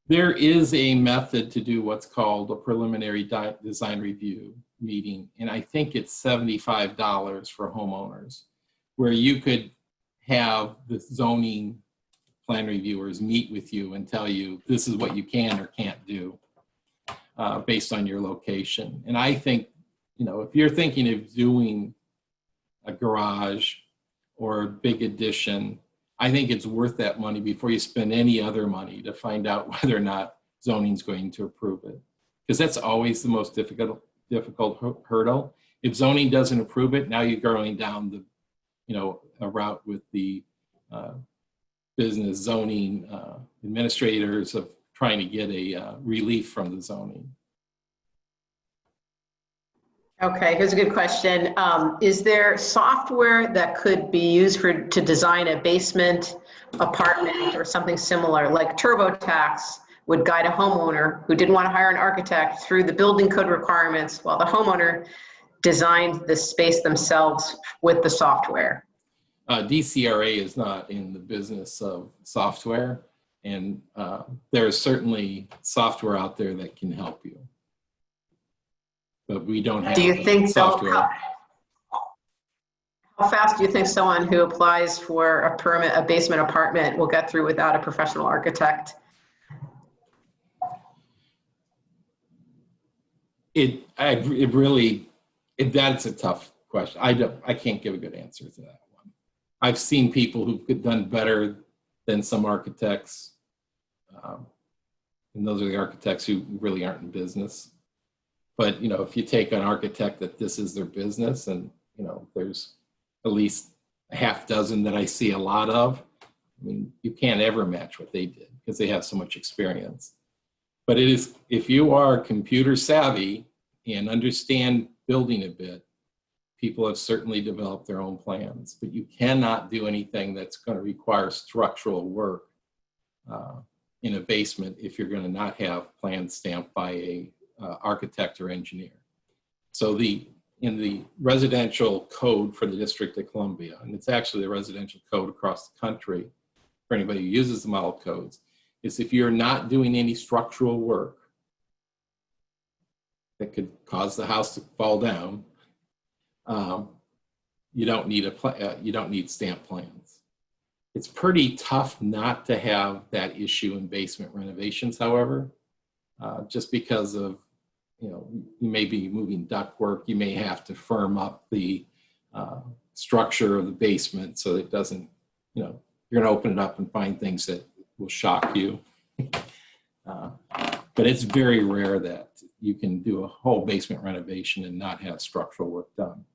There is a method to do what's called a preliminary design review meeting, and I think it's $75 for homeowners, where you could have the zoning plan reviewers meet with you and tell you this is what you can or can't do based on your location. And I think, if you're thinking of doing a garage or a big addition, I think it's worth that money before you spend any other money to find out whether or not zoning's going to approve it. Because that's always the most difficult hurdle. If zoning doesn't approve it, now you're going down a route with the business zoning administrators of trying to get a relief from the zoning. Okay, here's a good question. Is there software that could be used to design a basement apartment or something similar? Like TurboTax would guide a homeowner who didn't want to hire an architect through the building code requirements while the homeowner designed the space themselves with the software. DCRA is not in the business of software, and there is certainly software out there that can help you. but we don't have Do you think software. how fast do you think someone who applies for a permit, a basement apartment, will get through without a professional architect? That's a tough question. I can't give a good answer to that one. I've seen people who've done better than some architects, and those are the architects who really aren't in business. But, you know, if you take an architect that this is their business, and, you know, there's at least a half dozen that I see a lot of, I mean, you can't ever match what they did because they have so much experience. But it is, if you are computer savvy and understand building a bit, people have certainly developed their own plans, but you cannot do anything that's going to require structural work in a basement if you're going to not have plans stamped by a architect or engineer. So in the residential code for the District of Columbia, and it's actually the residential code across the country for anybody who uses the model codes, is if you're not doing any structural work that could cause the house to fall down, you don't need stamp plans. It's pretty tough not to have that issue in basement renovations, however, just because of, you know, you may be moving ductwork, you may have to firm up the structure of the basement so it doesn't, you know, you're going to open it up and find things that will shock you. But it's very rare that you can do a whole basement renovation and not have structural work done.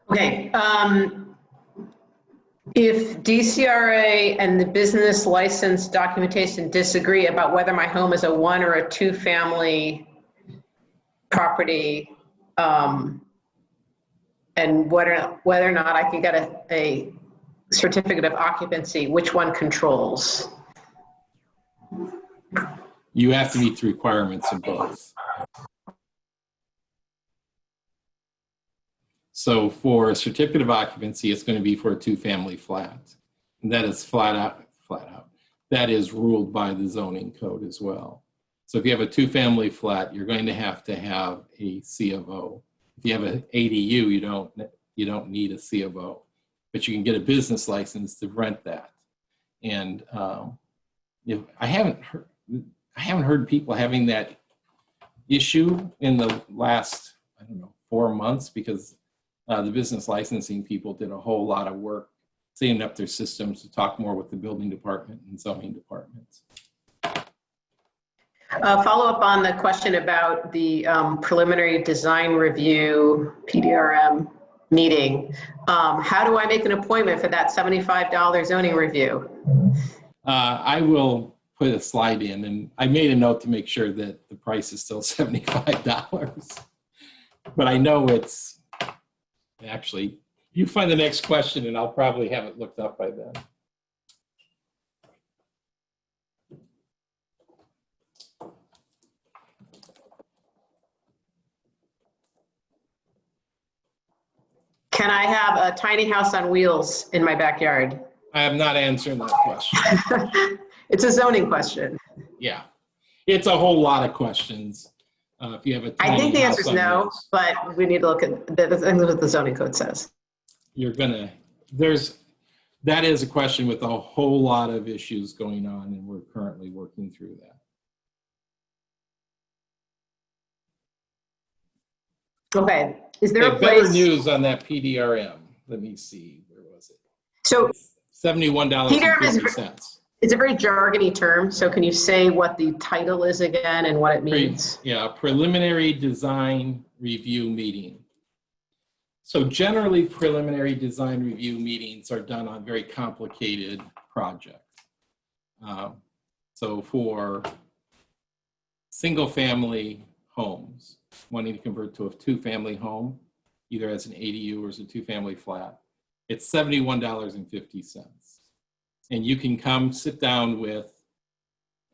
Okay. If DCRA and the business license documentation disagree about whether my home is a 1 or a 2 family property, and whether or not I can get a certificate of occupancy, which one controls? You have to meet the requirements of both. So for a certificate of occupancy, it's going to be for a 2-family flat. And that is flat out. That is ruled by the zoning code as well. So if you have a 2-family flat, you're going to have a C of O. If you have an ADU, you don't need a C of O, but you can get a business license to rent that. And I haven't heard people having that issue in the last, I don't know, 4 months, because the business licensing people did a whole lot of work setting up their systems to talk more with the building department and zoning departments. Follow up on the question about the preliminary design review PDRM meeting. How do I make an appointment for that $75 zoning review? I will put a slide in, and I made a note to make sure that the price is still $75. But I know it's actually, you find the next question and I'll probably have it looked up by then. Can I have a tiny house on wheels in my backyard? I am not answering that question. It's a zoning question. Yeah, it's a whole lot of questions. If you have a tiny I think the house answer is on no, wheels, but we need to look at what the zoning code says. That is a question with a whole lot of issues going on, and we're currently working through that. Okay, is there a place? Better news on that PDRM. Let me see, where was it? So $71.50. It's a very jargony term, so can you say what the title is again and what it means? Yeah, preliminary design review meeting. So generally, preliminary design review meetings are done on very complicated projects. So for single-family homes, wanting to convert to a 2-family home, either as an ADU or as a 2-family flat, it's $71.50. And you can come sit down with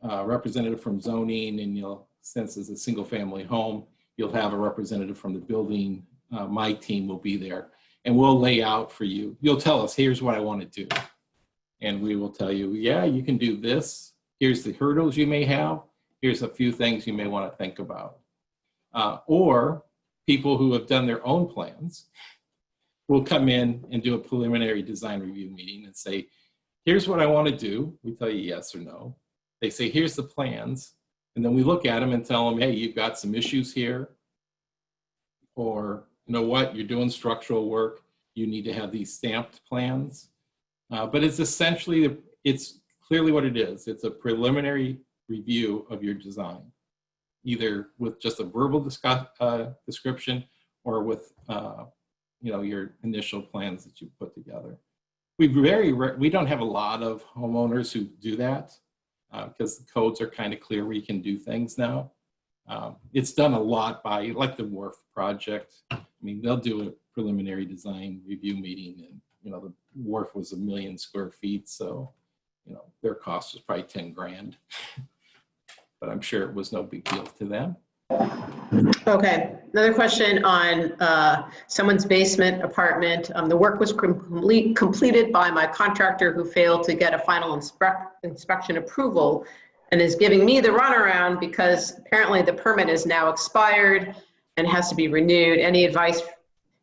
a representative from zoning, and since it's a single-family home, you'll have a representative from the building. My team will be there, and we'll lay out for you. You'll tell us, here's what I want to do. And we will tell you, yeah, you can do this. Here's the hurdles you may have, here's a few things you may want to think about. Or people who have done their own plans will come in and do a preliminary design review meeting and say, here's what I want to do. We tell you yes or no. They say, here's the plans. And then we look at them and tell them, hey, you've got some issues here. Or, you know what, you're doing structural work. You need to have these stamped plans. But it's essentially, it's clearly what it is. It's a preliminary review of your design, either with just a verbal description or with you know, your initial plans that you put together. We don't have a lot of homeowners who do that because the codes are kind of clear where you can do things now. It's done a lot by, like the Wharf project. I mean, they'll do a preliminary design review meeting, and you know, the Wharf was 1 million square feet, so you know, their cost was probably 10 grand. But I'm sure it was no big deal to them. Okay, another question on someone's basement apartment. The work was completed by my contractor who failed to get a final inspection approval and is giving me the runaround because apparently the permit is now expired and has to be renewed. Any advice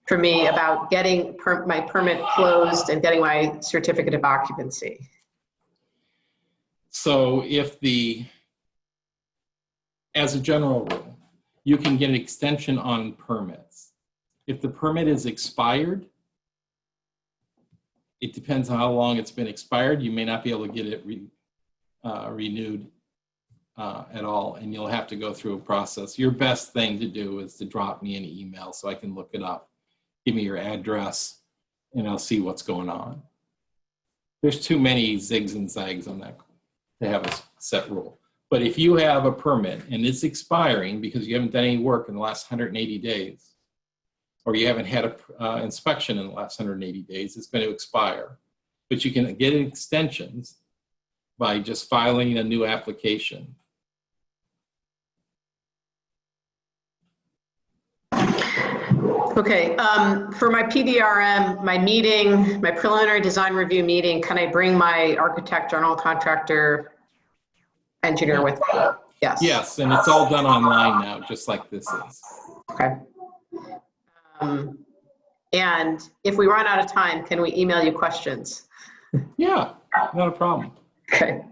for me about getting my permit closed and getting my certificate of occupancy? So as a general rule, you can get an extension on permits. If the permit is expired, it depends on how long it's been expired. You may not be able to get it renewed at all, and you'll have to go through a process. Your best thing to do is to drop me an email so I can look it up. Give me your address, and I'll see what's going on. There's too many zigs and zags on that to have a set rule. But if you have a permit and it's expiring because you haven't done any work in the last 180 days, or you haven't had an inspection in the last 180 days, it's going to expire. But you can get extensions by just filing a new application. Okay, for my PDRM, my preliminary design review meeting, can I bring my architect, general contractor, engineer with me? Yes. Yes, and it's all done online now, just like this is. Okay. And if we run out of time, can we email you questions? Yeah, not a problem. Okay.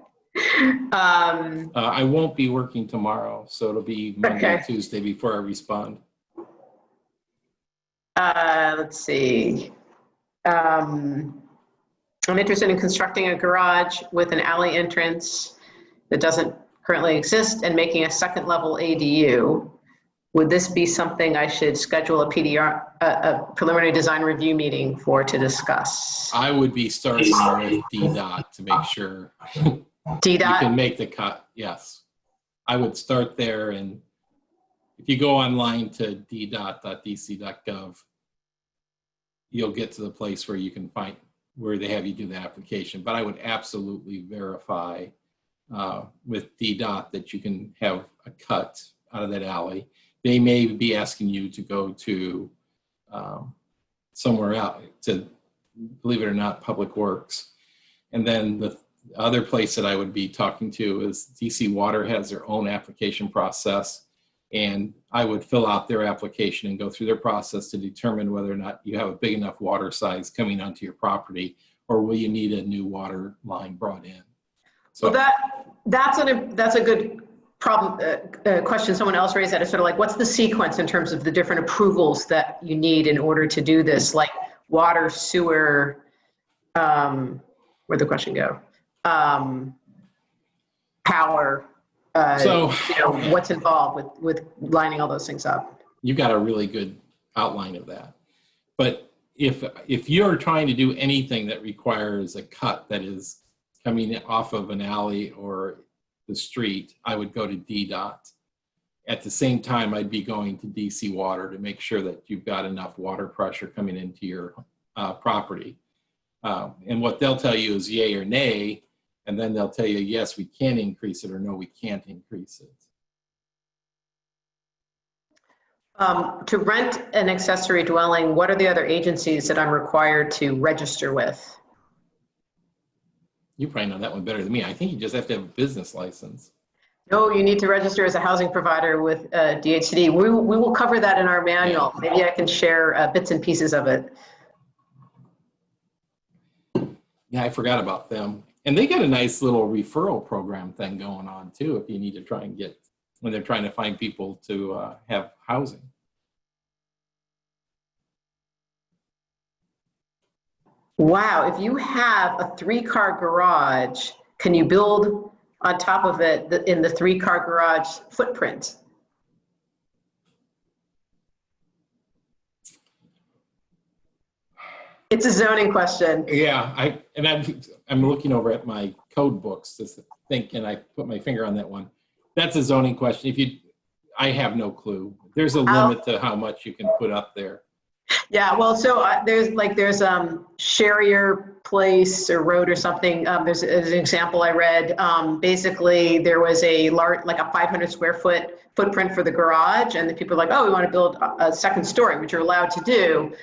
I won't be working tomorrow, so it'll be Monday, okay. Tuesday before I respond. Let's see. I'm interested in constructing a garage with an alley entrance that doesn't currently exist and making a second level ADU. Would this be something I should schedule a preliminary design review meeting for to discuss? I would be starting with DDOT to make sure DDOT? you can make the cut. Yes, I would start there, and if you go online to ddot.dc.gov, you'll get to the place where you can find where they have you do the application. But I would absolutely verify with DDOT that you can have a cut out of that alley. They may be asking you to go to somewhere else, to, believe it or not, Public Works. And then the other place that I would be talking to is DC Water has their own application process. And I would fill out their application and go through their process to determine whether or not you have a big enough water size coming onto your property, or will you need a new water line brought in. So well, that's a good question someone else raised, that is sort of like, what's the sequence in terms of the different approvals that you need in order to do this, like water, sewer, where'd the question go? Power, so you know, what's involved with lining all those things up? You got a really good outline of that. But if you're trying to do anything that requires a cut that is coming off of an alley or the street, I would go to DDOT. At the same time, I'd be going to DC Water to make sure that you've got enough water pressure coming into your property. And what they'll tell you is yay or nay, and then they'll tell you, yes, we can increase it, or no, we can't increase it. To rent an accessory dwelling, what are the other agencies that I'm required to register with? You probably know that one better than me. I think you just have to have a business license. No, you need to register as a housing provider with DHCD. We will cover that in our manual. Yeah. Maybe I can share bits and pieces of it. Yeah, I forgot about them. And they got a nice little referral program thing going on too, if you need to try and get, when they're trying to find people to have housing. Wow, if you have a 3-car garage, can you build on top of it in the 3-car garage footprint? It's a zoning question. Yeah, I'm looking over at my code books to think, and I put my finger on that one. That's a zoning question. I have no clue. There's a limit to how much you can put up there. Yeah, well, so there's Sherrier Place or Road or something. There's an example I read. Basically, there was a large, like a 500 square foot footprint for the garage, and the people are like, oh, we want to build a second story, which you're allowed to do.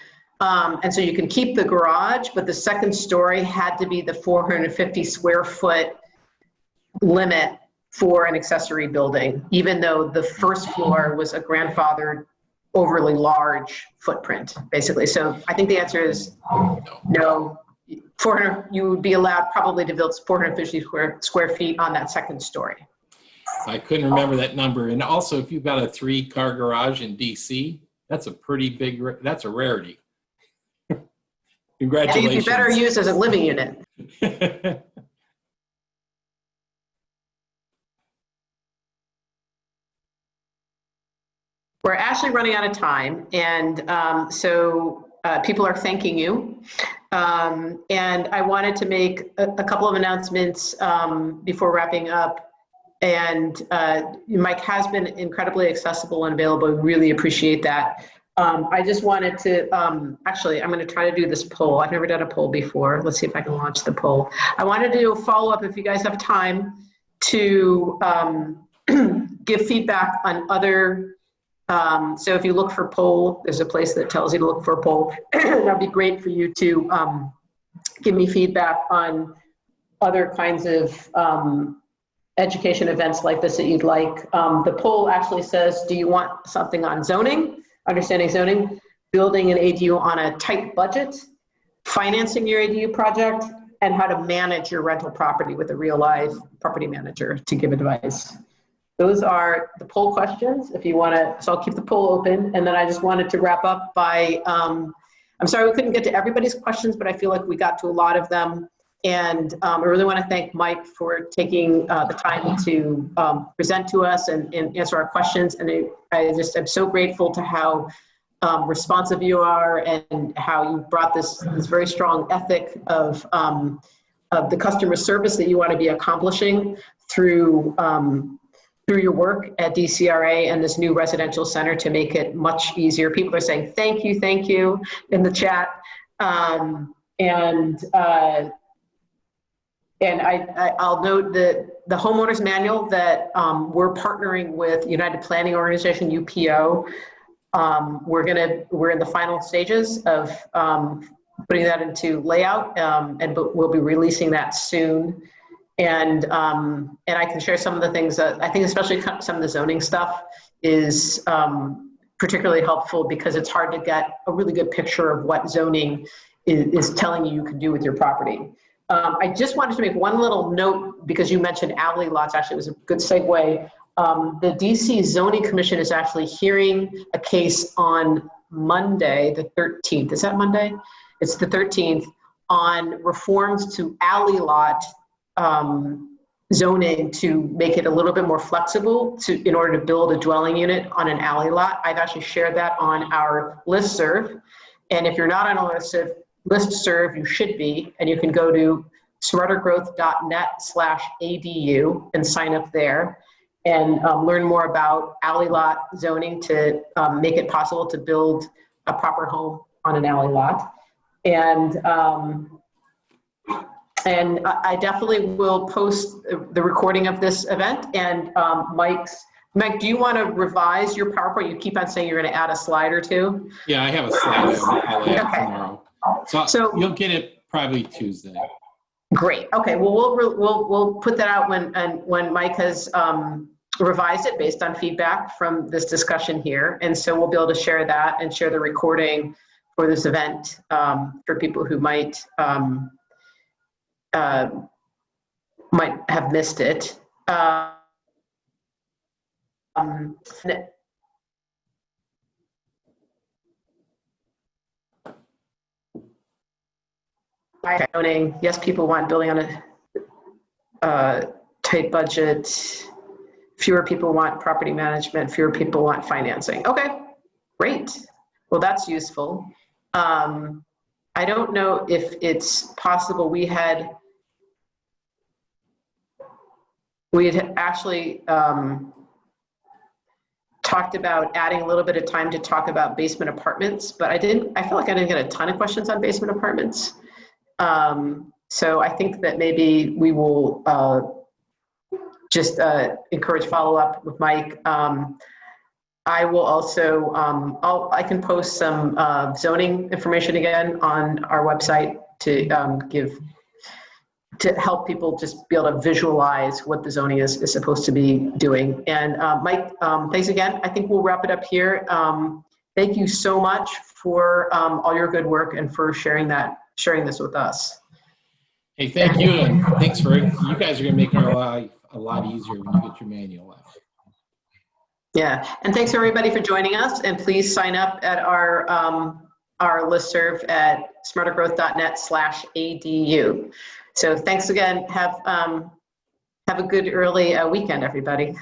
And so you can keep the garage, but the second story had to be the 450 square foot limit for an accessory building, even though the first floor was a grandfathered overly large footprint, basically. So I think the answer is no. 400, you would be allowed probably to build 450 square feet on that second story. I couldn't remember that number. And also, if you've got a 3-car garage in DC, that's a pretty big, that's a rarity. Congratulations. Yeah, you'd be better used as a living unit. We're actually running out of time, and so people are thanking you. And I wanted to make a couple of announcements before wrapping up. And Mike has been incredibly accessible and available. I really appreciate that. I just wanted to, actually, I'm going to try to do this poll. I've never done a poll before. Let's see if I can launch the poll. I wanted to do a follow-up if you guys have time to give feedback on other, so if you look for poll, there's a place that tells you to look for a poll. That'd be great for you to give me feedback on other kinds of education events like this that you'd like. The poll actually says, do you want something on zoning? Understanding zoning, building an ADU on a tight budget, financing your ADU project, and how to manage your rental property with a real live property manager to give advice. Those are the poll questions if you want to, so I'll keep the poll open. And then I just wanted to wrap up by, I'm sorry we couldn't get to everybody's questions, but I feel like we got to a lot of them. And I really want to thank Mike for taking the time to present to us and answer our questions. And I just am so grateful to how responsive you are and how you brought this very strong ethic of the customer service that you want to be accomplishing through your work at DCRA and this new residential center to make it much easier. People are saying thank you in the chat. And I'll note that the homeowners manual that we're partnering with United Planning Organization, UPO, we're in the final stages of putting that into layout, and we'll be releasing that soon. And I can share some of the things that I think, especially some of the zoning stuff, is particularly helpful because it's hard to get a really good picture of what zoning is telling you can do with your property. I just wanted to make one little note because you mentioned alley lots. Actually, it was a good segue. The DC Zoning Commission is actually hearing a case on Monday, the 13th. Is that Monday? It's the 13th, on reforms to alley lot zoning to make it a little bit more flexible in order to build a dwelling unit on an alley lot. I've actually shared that on our listserv. And if you're not on a listserv, you should be, and you can go to smartergrowth.net/ADU and sign up there and learn more about alley lot zoning to make it possible to build a proper home on an alley lot. And I definitely will post the recording of this event. And Mike, do you want to revise your PowerPoint? You keep on saying you're going to add a slide or two. Yeah, I have a slide I'll add tomorrow. So you'll get it probably Tuesday. Great. Okay. Well, we'll put that out when Mike has revised it based on feedback from this discussion here, and so we'll be able to share that and share the recording for this event for people who might have missed it. Yes, people want building on a tight budget. Fewer people want property management. Fewer people want financing. Okay, great. Well, that's useful. I don't know if it's possible. We had actually talked about adding a little bit of time to talk about basement apartments, but I feel like I didn't get a ton of questions on basement apartments. So I think that maybe we will just encourage follow-up with Mike. I will also, I can post some zoning information again on our website to help people just be able to visualize what the zoning is supposed to be doing. And Mike, thanks again. I think we'll wrap it up here. Thank you so much for all your good work and for sharing this with us. Hey, thank you, and thanks for, you guys are gonna make our life a lot easier when you get your manual out. Yeah, and thanks everybody for joining us, and please sign up at our listserv at smartergrowth.net/ADU. So thanks again. Have a good early weekend, everybody.